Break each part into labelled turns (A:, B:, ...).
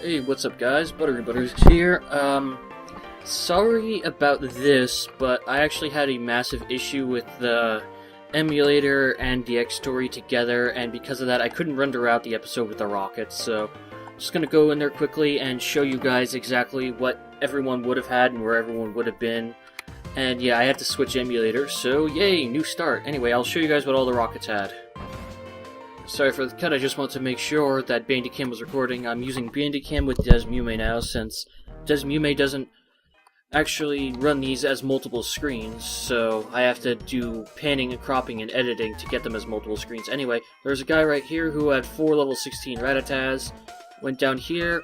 A: Hey, what's up guys? ButteryButters here. Sorry about this, but I actually had a massive issue with the emulator and DX story together, and because of that I couldn't render out the episode with the rockets, so I'm just gonna go in there quickly and show you guys exactly what everyone would have had and where everyone would have been. And yeah, I had to switch emulators, so yay, new start. Anyway, I'll show you guys what all the rockets had. Sorry for the cut, I just want to make sure that Bandicam was recording. I'm using Bandicam with Desmume now, since Desmume doesn't actually run these as multiple screens, so I have to do panning and cropping and editing to get them as multiple screens. Anyway, there's a guy right here who had 4 level 16 Ratatas. Went down here.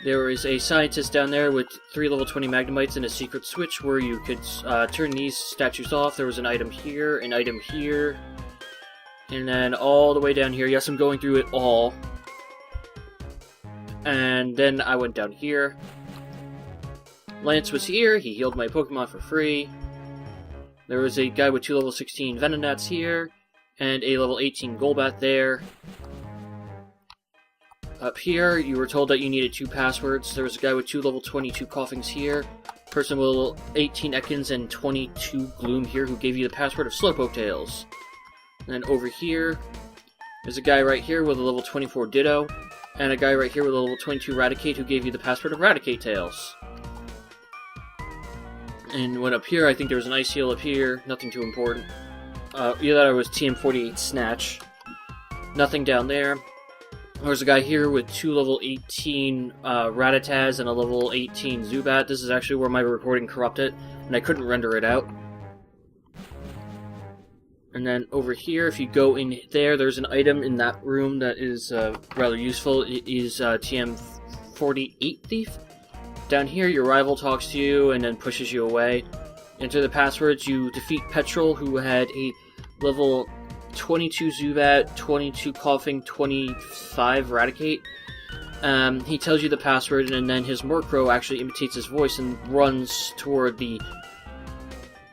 A: There is a scientist down there with 3 level 20 Magnemites and a secret switch where you could turn these statues off. There was an item here, and then all the way down here. Yes, I'm going through it all. And then I went down here. Lance was here. He healed my Pokemon for free. There was a guy with 2 level 16 Venonats here, and a level 18 Golbat there. Up here, you were told that you needed 2 passwords. There was a guy with 2 level 22 Coughings here. Person with level 18 Ekans and 22 Gloom here who gave you the password of Slowpoke Tails. And then over here, there's a guy right here with a level 24 Ditto, and a guy right here with a level 22 Raticate who gave you the password of Raticate Tails. And went up here, I think there was an Ice Heal up here, nothing too important. Either that or it was TM48 Snatch. Nothing down there. There's a guy here with 2 level 18 Rattatas and a level 18 Zubat. This is actually where my recording corrupted, and I couldn't render it out. And then over here, if you go in there, there's an item in that room that is rather useful. It is TM48 Thief. Down here, your rival talks to you and then pushes you away. Enter the passwords. You defeat Petrol, who had a level 22 Zubat, 22 Coughing, 25 Raticate. He tells you the password, and then his Murkrow actually imitates his voice and runs toward the...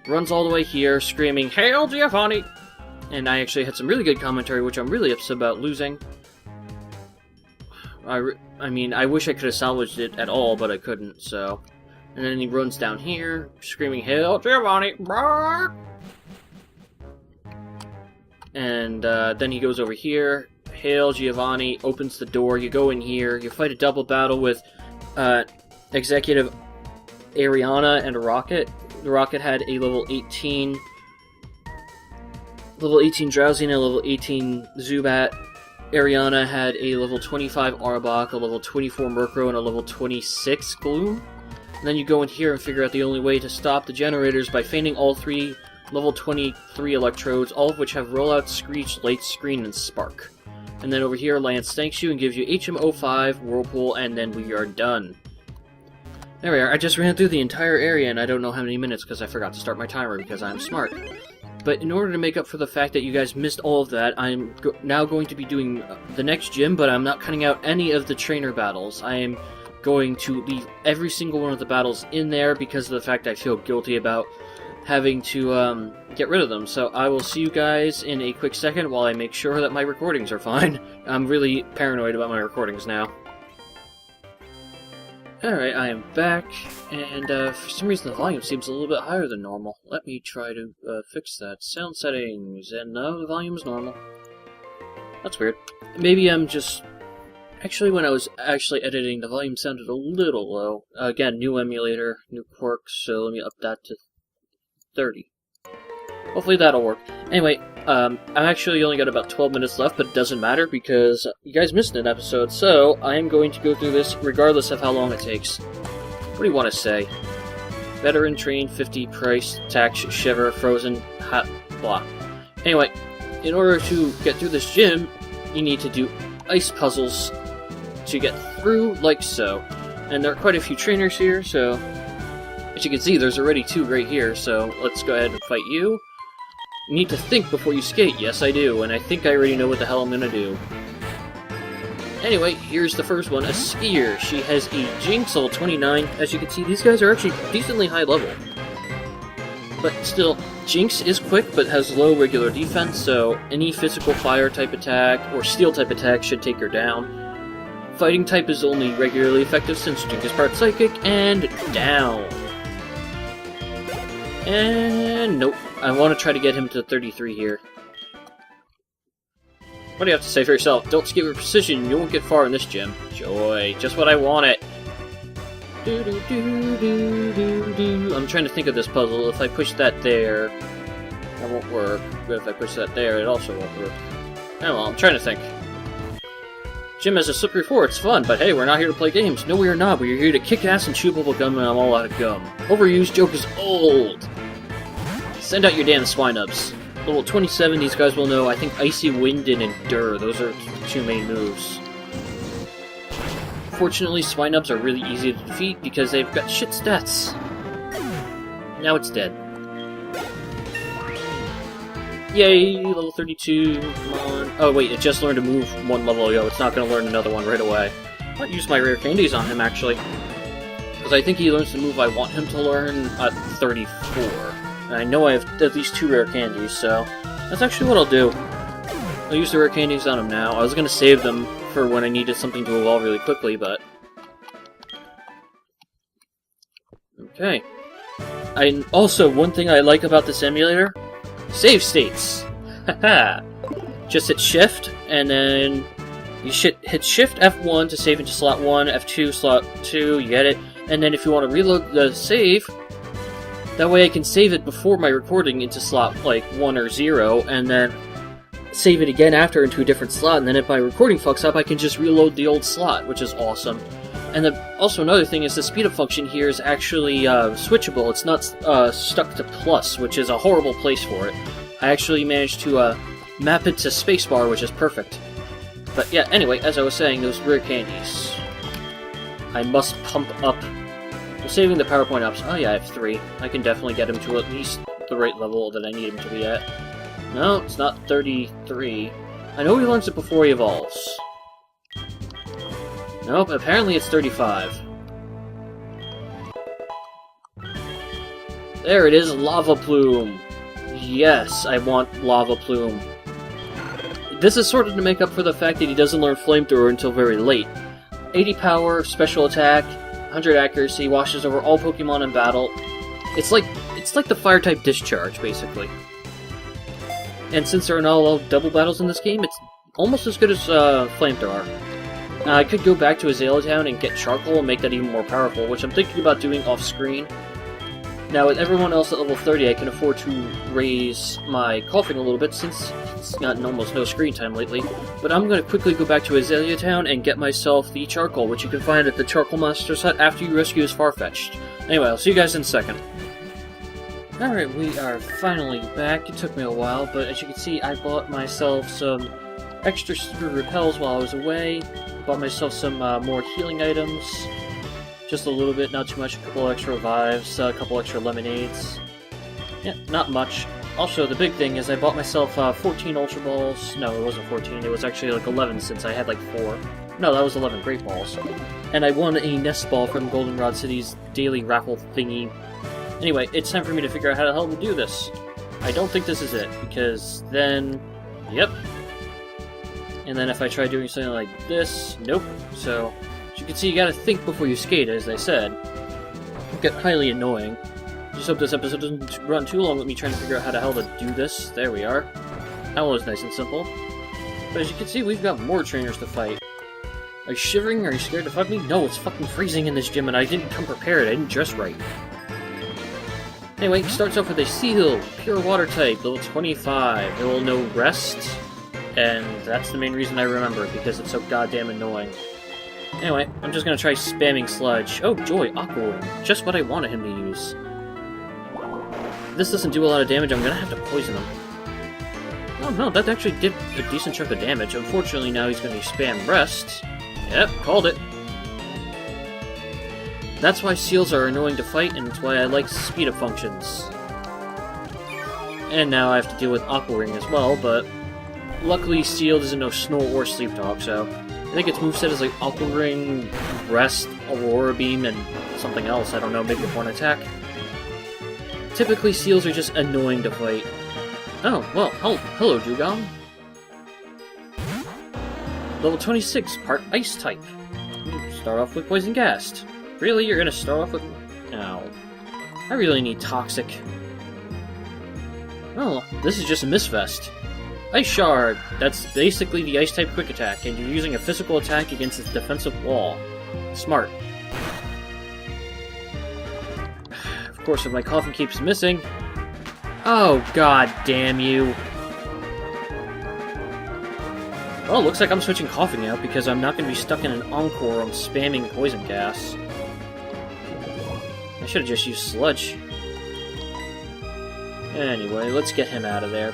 A: runs all the way here, screaming, "Hail Giovanni!" And I actually had some really good commentary, which I'm really upset about losing. I mean, I wish I could have salvaged it at all, but I couldn't, so... And then he runs down here, screaming, "Hail Giovanni!" And then he goes over here, "Hail Giovanni," opens the door, you go in here, you fight a double battle with Executive Ariana and a Rocket. The Rocket had a level 18 Drowsy and a level 18 Zubat. Ariana had a level 25 Arbok, a level 24 Murkrow, and a level 26 Gloom. And then you go in here and figure out the only way to stop the generators by feigning all 3 level 23 Electrodes, all of which have Rollout, Screech, Late Screen, and Spark. And then over here, Lance thanks you and gives you HM05, Whirlpool, and then we are done. There we are. I just ran through the entire area, and I don't know how many minutes because I forgot to start my timer because I'm smart. But in order to make up for the fact that you guys missed all of that, I'm now going to be doing the next gym, but I'm not cutting out any of the trainer battles. I am going to leave every single one of the battles in there because of the fact I feel guilty about having to get rid of them. So I will see you guys in a quick second while I make sure that my recordings are fine. I'm really paranoid about my recordings now. Alright, I am back, and for some reason the volume seems a little bit higher than normal. Let me try to fix that. Sound settings, and no, the volume is normal. That's weird. Maybe I'm just... Actually, when I was actually editing, the volume sounded a little low. Again, new emulator, new quirks, so let me up that to 30. Hopefully that'll work. Anyway, I've actually only got about 12 minutes left, but it doesn't matter because you guys missed an episode, so I am going to go through this regardless of how long it takes. What do you want to say? Veteran, Train, 50, Pryce, Tax, Shiver, Frozen, Hot, blah. Anyway, in order to get through this gym, you need to do ice puzzles to get through, like so. And there are quite a few trainers here, so... As you can see, there's already 2 right here, so let's go ahead and fight you. You need to think before you skate. Yes, I do, and I think I already know what the hell I'm gonna do. Anyway, here's the first one, a skier. She has a Jinx level 29. As you can see, these guys are actually decently high level. But still, Jinx is quick, but has low regular defense, so any physical fire type attack or steel type attack should take her down. fighting type is only regularly effective since Jink is part psychic, and down. And nope. I want to try to get him to 33 here. What do you have to say for yourself? Don't skip your precision, you won't get far in this gym. Joy, just what I wanted. I'm trying to think of this puzzle. If I push that there, that won't work. But if I push that there, it also won't work. Oh well, I'm trying to think. Gym has a slippery floor, it's fun, but hey, we're not here to play games. No, we are not. We are here to kick ass and chew bubble gum, and I'm all out of gum. Overused joke is old. Send out your damn swine-ups. Level 27, these guys will know, I think Icy Wind and Endure. Those are the two main moves. Fortunately, swine-ups are really easy to defeat because they've got shit stats. Now it's dead. Yay, level 32, come on. Oh wait, it just learned to move one level ago. It's not going to learn another one right away. I might use my rare candies on him, actually. Because I think he learns the move I want him to learn at 34. And I know I have at least 2 rare candies, so that's actually what I'll do. I'll use the rare candies on him now. I was going to save them for when I needed something to evolve really quickly, but... Okay. Also, one thing I like about this emulator... Save states! Haha! Just hit shift, and then you hit shift F1 to save into slot 1, F2 slot 2, you get it. And then if you want to reload the save, that way I can save it before my recording into slot like 1 or 0, and then save it again after into a different slot, and then if my recording fucks up, I can just reload the old slot, which is awesome. And also another thing is the speed up function here is actually switchable. It's not stuck to plus, which is a horrible place for it. I actually managed to map it to spacebar, which is perfect. But yeah, anyway, as I was saying, those rare candies. I must pump up. I'm saving the PowerPoint ups. Oh yeah, I have 3. I can definitely get him to at least the right level that I need him to be at. No, it's not 33. I know he learns it before he evolves. Nope, apparently it's 35. There it is, Lava Plume! Yes, I want Lava Plume. This is sort of to make up for the fact that he doesn't learn Flamethrower until very late. 80 power, special attack, 100 accuracy, washes over all Pokemon in battle. It's like the Fire-type Discharge, basically. And since there are not a lot of double battles in this game, it's almost as good as Flamethrower. I could go back to Xillia Town and get Charcoal and make that even more powerful, which I'm thinking about doing off-screen. Now, with everyone else at level 30, I can afford to raise my coughing a little bit, since it's gotten almost no screen time lately. But I'm going to quickly go back to Xillia Town and get myself the Charcoal, which you can find at the Charcoal Monster's Hut after you rescue his Farfetch'd. Anyway, I'll see you guys in a second. Alright, we are finally back. It took me a while, but as you can see, I bought myself some extra super repels while I was away. Bought myself some more healing items. Just a little bit, not too much. A couple extra revives, a couple extra lemonades. Yeah, not much. Also, the big thing is I bought myself 14 Ultra Balls. No, it wasn't 14. It was actually like 11 since I had like 4. No, that was 11 Great Balls. And I won a Nest Ball from Goldenrod City's daily raffle thingy. Anyway, it's time for me to figure out how the hell to do this. I don't think this is it, because then... Yep. And then if I try doing something like this, nope. So, as you can see, you gotta think before you skate, as I said. It get highly annoying. Just hope this episode doesn't run too long with me trying to figure out how the hell to do this. There we are. That one was nice and simple. But as you can see, we've got more trainers to fight. Are you shivering? Are you scared to fight me? No, it's fucking freezing in this gym and I didn't come prepared. I didn't dress right. Anyway, starts off with a Seal, Pure Water type, level 25. It will know Rest. And that's the main reason I remember it, because it's so goddamn annoying. Anyway, I'm just gonna try spamming Sludge. Oh, joy, Aqua Wing. Just what I wanted him to use. If this doesn't do a lot of damage, I'm gonna have to poison him. Oh no, that actually did a decent chunk of damage. Unfortunately, now he's gonna spam Rest. Yep, called it. That's why Seals are annoying to fight, and it's why I like speed-up functions. And now I have to deal with Aqua Ring as well, but... Luckily, Steel doesn't know Snore or Sleep Talk, so I think its moveset is like Aqua Ring, Rest, Aurora Beam, and something else. I don't know, maybe one attack. Typically, Seals are just annoying to fight. Oh, well, hello, Dugong. Level 26, part Ice type. Start off with Poison Gas. Really? You're gonna start off with... No. I really need Toxic. Oh, this is just a Misvest. Ice Shard. That's basically the Ice-type quick attack, and you're using a physical attack against its defensive wall. Smart. Of course, if my coffin keeps missing... Oh, god damn you. Well, looks like I'm switching Coughing out because I'm not going to be stuck in an Encore on spamming Poison Gas. I should have just used Sludge. Anyway, let's get him out of there.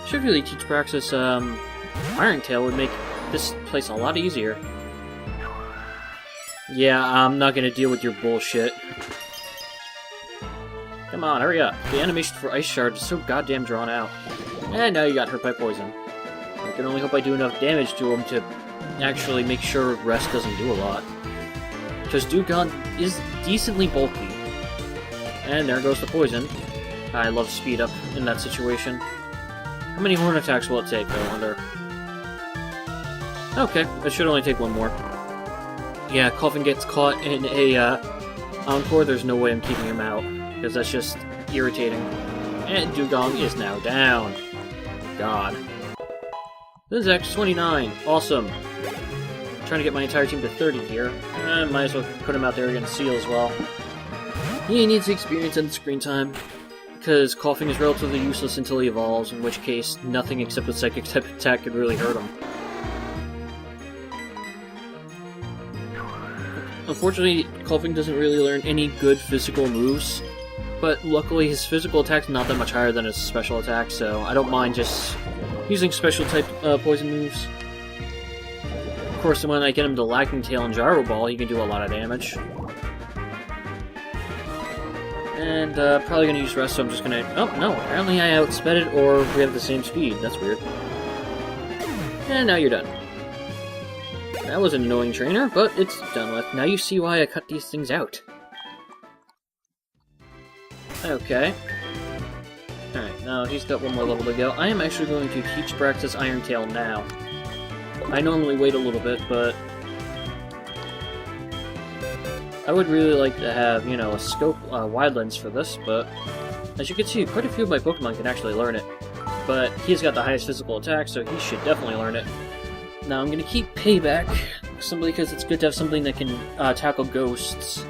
A: Should really teach Praxis, Iron Tail would make this place a lot easier. Yeah, I'm not going to deal with your bullshit. Come on, hurry up. The animation for Ice Shard is so goddamn drawn out. And now you got hurt by poison. I can only hope I do enough damage to him to actually make sure Rest doesn't do a lot. Because Dugong is decently bulky. And there goes the poison. I love speed up in that situation. How many horn attacks will it take, I wonder? Okay, it should only take one more. Yeah, Coffin gets caught in a Encore, there's no way I'm keeping him out. Because that's just irritating. And Dugong is now down. God. This is X29. Awesome. Trying to get my entire team to 30 here. Might as well put him out there against Seal as well. He needs experience and screen time. Because Coughing is relatively useless until he evolves, in which case nothing except a Psychic type attack could really hurt him. Unfortunately, Coughing doesn't really learn any good physical moves. But luckily his physical attack's not that much higher than his special attack, so I don't mind just using special type poison moves. Of course, when I get him to Lacking Tail and Gyro Ball, he can do a lot of damage. And probably gonna use Rest, so I'm just gonna... Oh, no, apparently I outsped it, or we have the same speed. That's weird. And now you're done. That was an annoying trainer, but it's done with. Now you see why I cut these things out. Okay. Alright, now he's got one more level to go. I am actually going to teach Praxis Iron Tail now. I normally wait a little bit, but... I would really like to have, you know, a scope, wide lens for this, but... As you can see, quite a few of my Pokemon can actually learn it. But he's got the highest physical attack, so he should definitely learn it. Now I'm gonna keep Payback, simply because it's good to have something that can tackle ghosts.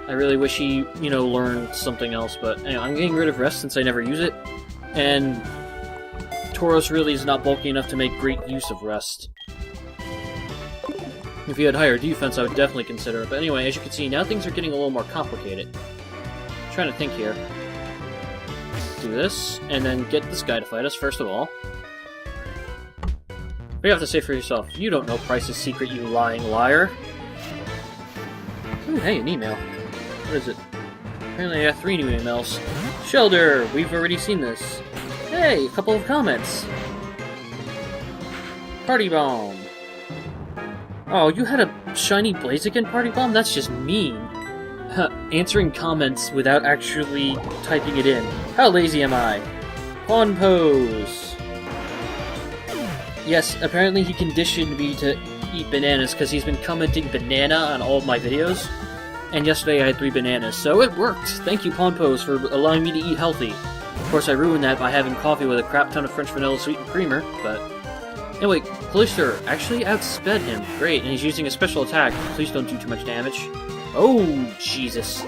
A: I really wish he, you know, learned something else, but anyway, I'm getting rid of Rest since I never use it, and Tauros really is not bulky enough to make great use of Rest. If he had higher defense, I would definitely consider it, but anyway, as you can see, now things are getting a little more complicated. I'm trying to think here. Do this, and then get this guy to fight us, first of all. What do you have to say for yourself? You don't know Pryce's secret, you lying liar. Ooh, hey, an email. What is it? Apparently I got 3 new emails. Shelder, we've already seen this. Hey, a couple of comments. Party Bomb. Oh, you had a shiny Blaziken Party Bomb? That's just mean. Answering comments without actually typing it in. How lazy am I? Pawn Pose. Yes, apparently he conditioned me to eat bananas because he's been commenting banana on all of my videos. And yesterday I had 3 bananas, so it worked! Thank you, Pawn Pose, for allowing me to eat healthy. Of course, I ruined that by having coffee with a crap ton of French vanilla sweetened creamer, but... Anyway, Cloyster actually outsped him. Great, and he's using a special attack. Please don't do too much damage. Oh, Jesus.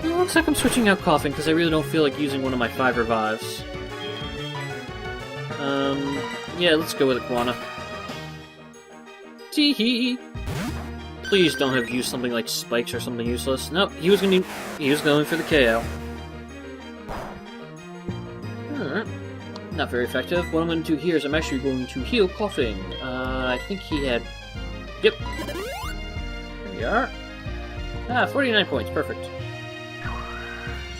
A: It looks like I'm switching out Coughing, because I really don't feel like using one of my 5 revives. Yeah, let's go with Iguana. Tee-hee! Please don't have used something like Spikes or something useless. Nope, he was going for the KO. Alright. Not very effective. What I'm going to do here is I'm actually going to heal Coughing. I think he had... Yep. There we are. 49 points. Perfect.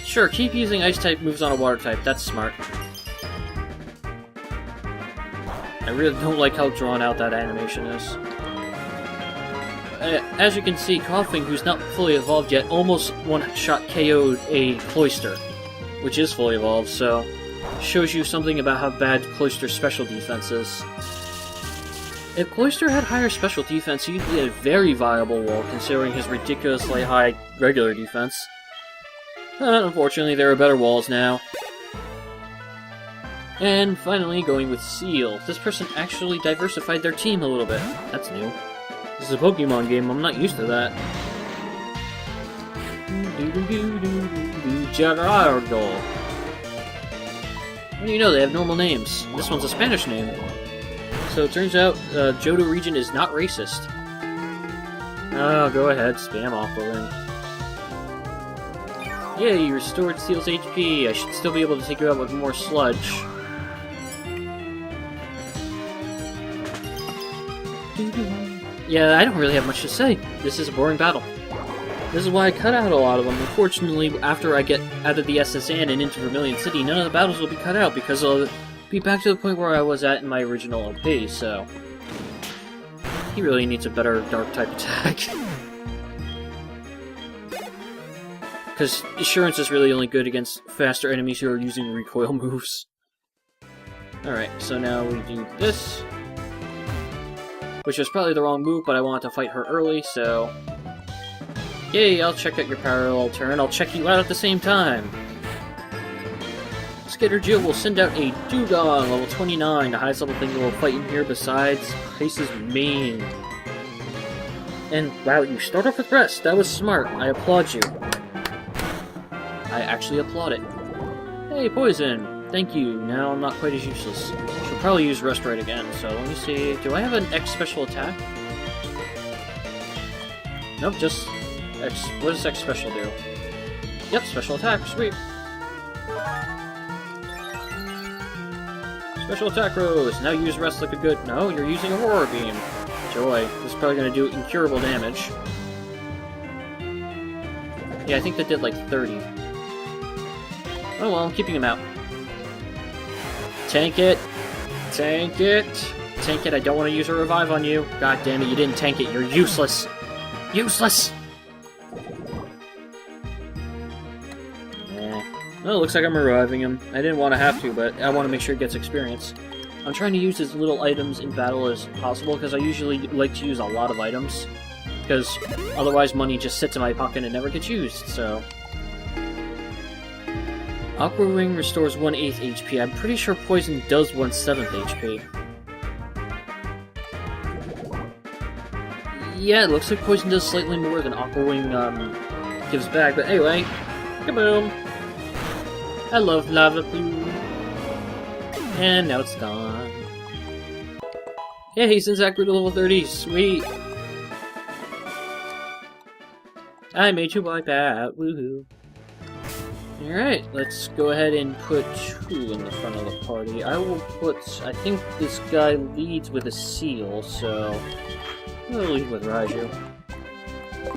A: Sure, keep using Ice-type moves on a Water-type. That's smart. I really don't like how drawn out that animation is. As you can see, Coughing, who's not fully evolved yet, almost one-shot KO'd a Cloyster, which is fully evolved, so shows you something about how bad Cloyster's special defense is. If Cloyster had higher special defense, he'd be a very viable wall, considering his ridiculously high regular defense. Unfortunately, there are better walls now. And finally, going with Seal. This person actually diversified their team a little bit. That's new. This is a Pokemon game, I'm not used to that. Gerardo. What do you know, they have normal names. This one's a Spanish name. So it turns out, Johto region is not racist. Oh, go ahead, spam Aqua Ring. Yay, you restored Seal's HP. I should still be able to take you out with more sludge. Yeah, I don't really have much to say. This is a boring battle. This is why I cut out a lot of them. Unfortunately, after I get out of the SSN and into Vermillion City, none of the battles will be cut out because I'll be back to the point where I was at in my original LP, so... He really needs a better Dark-type attack. Because Assurance is really only good against faster enemies who are using recoil moves. Alright, so now we do this. Which was probably the wrong move, but I wanted to fight her early, so... Yay, I'll check out your parallel turn. I'll check you out at the same time. Skater Jill will send out a Dugong, level 29, the highest level thing that will fight in here besides Pryce's main. And wow, you start off with Rest. That was smart. I applaud you. I actually applaud it. Hey, Poison. Thank you. Now I'm not quite as useless. She'll probably use Rest right again, so let me see. Do I have an X special attack? Nope, just X. What does X special do? Yep, special attack. Sweet. Special attack Rose. Now use Rest like a good... No, you're using a Aurora Beam. Joy. This is probably going to do incurable damage. Yeah, I think that did like 30. Oh well, I'm keeping him out. Tank it! Tank it! Tank it, I don't want to use a revive on you. God damn it, you didn't tank it, you're useless! Useless! Well, it looks like I'm reviving him. I didn't want to have to, but I want to make sure he gets experience. I'm trying to use as little items in battle as possible, because I usually like to use a lot of items. Because otherwise money just sits in my pocket and never gets used, so... Aqua Ring restores 1/8 HP. I'm pretty sure Poison does 1/7 HP. Yeah, it looks like Poison does slightly more than Aqua Wing gives back, but anyway, kaboom! I love Lava Blue. And now it's gone. Yay, since Acrid level 30, sweet! I made you wipe out, woohoo! Alright, let's go ahead and put 2 in the front of the party. I will put... I think this guy leads with a seal, so... I'll lead with Raiju.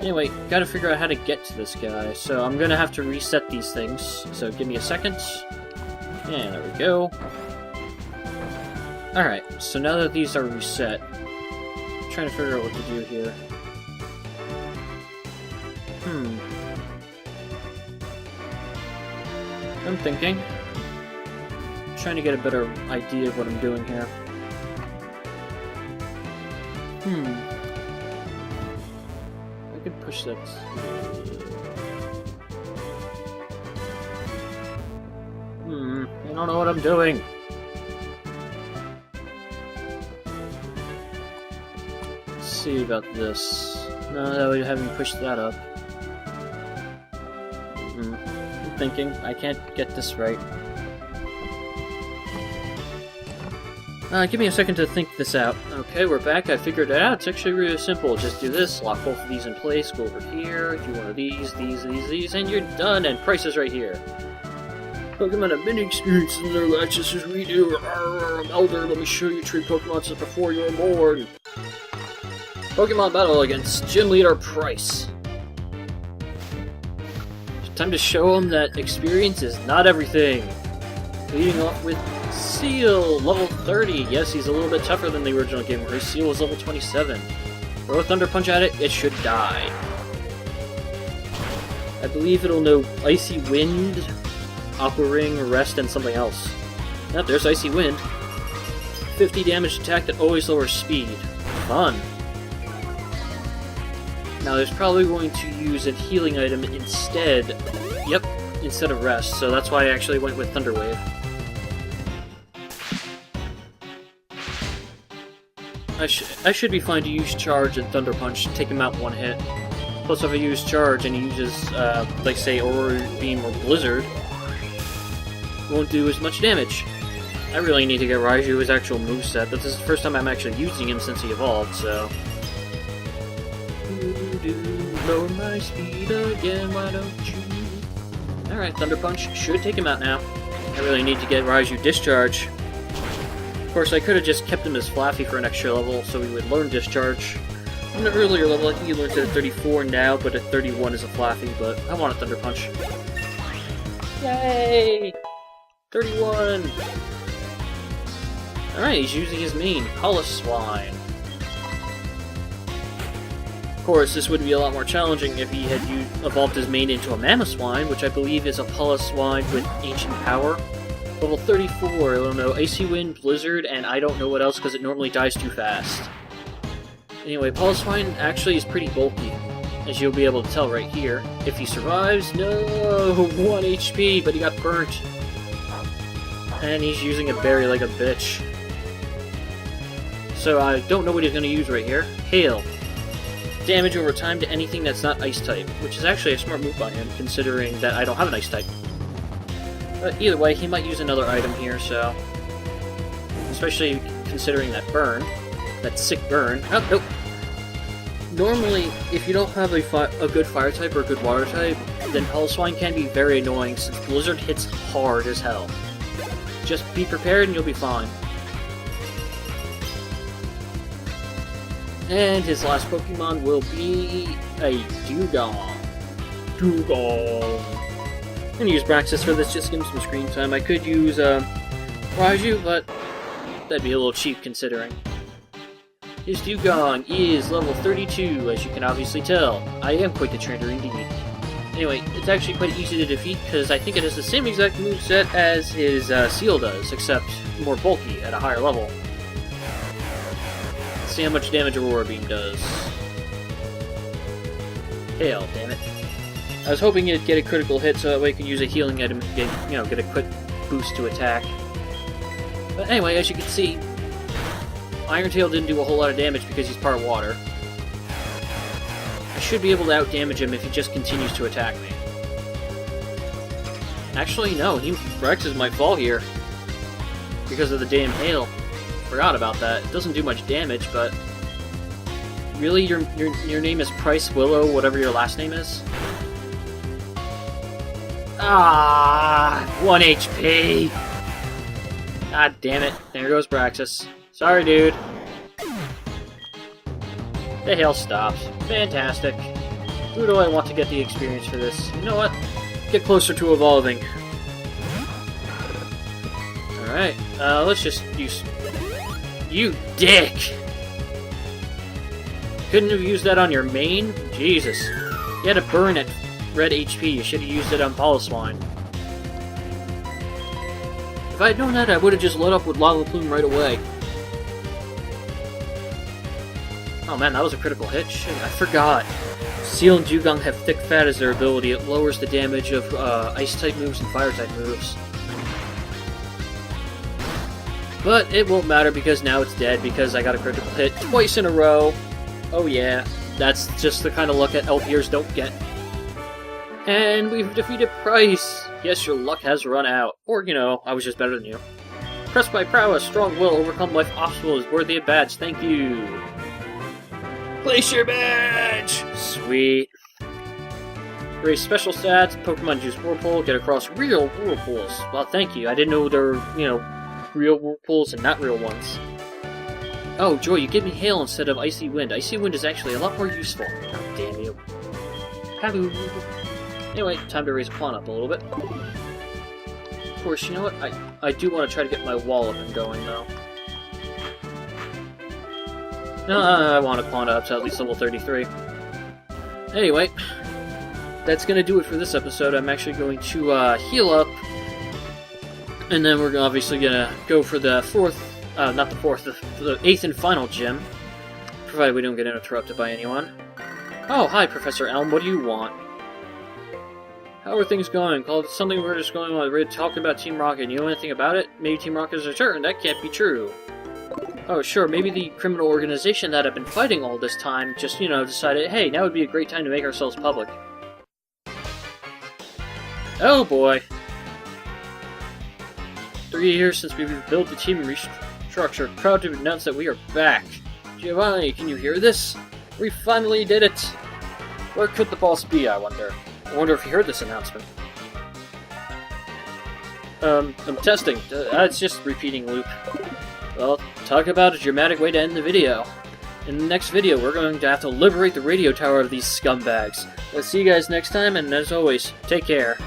A: Anyway, gotta figure out how to get to this guy, so I'm gonna have to reset these things. So give me a second. And there we go. Alright, so now that these are reset, I'm trying to figure out what to do here. I'm thinking. I'm trying to get a better idea of what I'm doing here. I could push that. I don't know what I'm doing. Let's see about this. No, I haven't pushed that up. I'm thinking. I can't get this right. Give me a second to think this out. Okay, we're back. I figured it out. It's actually really simple. Just do this, lock both of these in place, go over here, do one of these, and you're done, and Pryce is right here. Pokemon have many experiences in their lives just as we do. I'm Elder, let me show you tree Pokemon since before you were born. Pokemon battle against Gym Leader Pryce. Time to show him that experience is not everything. Leading off with Seal, level 30. Yes, he's a little bit tougher than the original game where his Seal was level 27. Throw a Thunder Punch at it, it should die. I believe it'll know Icy Wind, Aqua Ring, Rest, and something else. Nope, there's Icy Wind. 50 damage attack that always lowers speed. fun. Now, there's probably going to use a healing item instead. Yep, instead of Rest, so that's why I actually went with Thunder Wave. I should be fine to use Charge and Thunder Punch to take him out in one hit. Plus, if I use Charge and he uses, like, say, Aurora Beam or Blizzard, it won't do as much damage. I really need to get Raiju his actual moveset, but this is the first time I'm actually using him since he evolved, so... Lower my speed again, why don't you? Alright, Thunder Punch should take him out now. I really need to get Raiju Discharge. Of course, I could have just kept him as Flaffy for an extra level, so he would learn Discharge. On an earlier level, I think he learns it at 34 now, but at 31 is a Flaffy, but I want a Thunder Punch. Yay! 31! Alright, he's using his main, Swine. Of course, this would be a lot more challenging if he had evolved his main into a Mamoswine, which I believe is a Swine with Ancient Power. Level 34, I don't know, Icy Wind, Blizzard, and I don't know what else because it normally dies too fast. Anyway, Swine actually is pretty bulky, as you'll be able to tell right here. If he survives, no! 1 HP, but he got burnt. And he's using a berry like a bitch. So I don't know what he's going to use right here. Hail. Damage over time to anything that's not Ice type, which is actually a smart move by him, considering that I don't have an Ice type. But either way, he might use another item here, so... Especially considering that burn. That sick burn. Oh, nope. Normally, if you don't have a good Fire type or a good Water type, then Swine can be very annoying since Blizzard hits hard as hell. Just be prepared and you'll be fine. And his last Pokemon will be a Dewgong. I'm gonna use Braxis for this, just to give him some screen time. I could use Raiju, but that'd be a little cheap considering. His Dewgong is level 32, as you can obviously tell. I am quite the trainer indeed. Anyway, it's actually quite easy to defeat because I think it has the same exact moveset as his Seal does, except more bulky at a higher level. Let's see how much damage Aurora Beam does. Hail, damn it. I was hoping you'd get a critical hit so that way you can use a healing item and get a quick boost to attack. But anyway, as you can see, Iron Tail didn't do a whole lot of damage because he's part water. I should be able to outdamage him if he just continues to attack me. Actually, no, Rex's might fall here because of the damn hail. Forgot about that. It doesn't do much damage, but... Really? Your name is Pryce Willow, whatever your last name is? Ah, 1 HP! God damn it. There goes Braxis. Sorry, dude. The hail stops. Fantastic. Who do I want to get the experience for this? You know what? Get closer to evolving. Alright, let's just use... You dick! Couldn't have used that on your main? Jesus. You had to burn at red HP. You should have used it on Swine. If I had known that, I would have just lit up with Lava Plume right away. Oh man, that was a critical hit. Shit, I forgot. Seal and Dewgong have thick fat as their ability. It lowers the damage of Ice-type moves and Fire-type moves. But it won't matter because now it's dead because I got a critical hit twice in a row. Oh yeah, that's just the kind of luck that LPers don't get. And we've defeated Pryce! Yes, your luck has run out. Or, you know, I was just better than you. Pressed by prowess, strong will, overcome life obstacles, worthy of badge, thank you! Place your badge! Sweet. Raise special stats, Pokemon use Whirlpool, get across real Whirlpools. Well, thank you, I didn't know there were, you know, real Whirlpools and not real ones. Oh, Joy, you give me Hail instead of Icy Wind. Icy Wind is actually a lot more useful. Oh, damn you. Hello. Anyway, time to raise Quan up a little bit. Of course, you know what? I do want to try to get my wall up and going, though. No, I want to Quan up to at least level 33. Anyway, that's going to do it for this episode. I'm actually going to heal up. And then we're obviously going to go for the the 8th and final gym. provided we don't get interrupted by anyone. Oh, hi, Professor Elm. What do you want? How are things going? Called something we're just going on. We're talking about Team Rocket. You know anything about it? Maybe Team Rocket is returned. That can't be true. Oh, sure. Maybe the criminal organization that have been fighting all this time just, you know, decided, hey, now would be a great time to make ourselves public. Oh, boy. 3 years since we rebuilt the team restructure. Proud to announce that we are back. Giovanni, can you hear this? We finally did it! Where could the boss be, I wonder? I wonder if he heard this announcement. I'm testing. It's just repeating loop. Well, talk about a dramatic way to end the video. In the next video, we're going to have to liberate the radio tower of these scumbags. Let's see you guys next time, and as always, take care.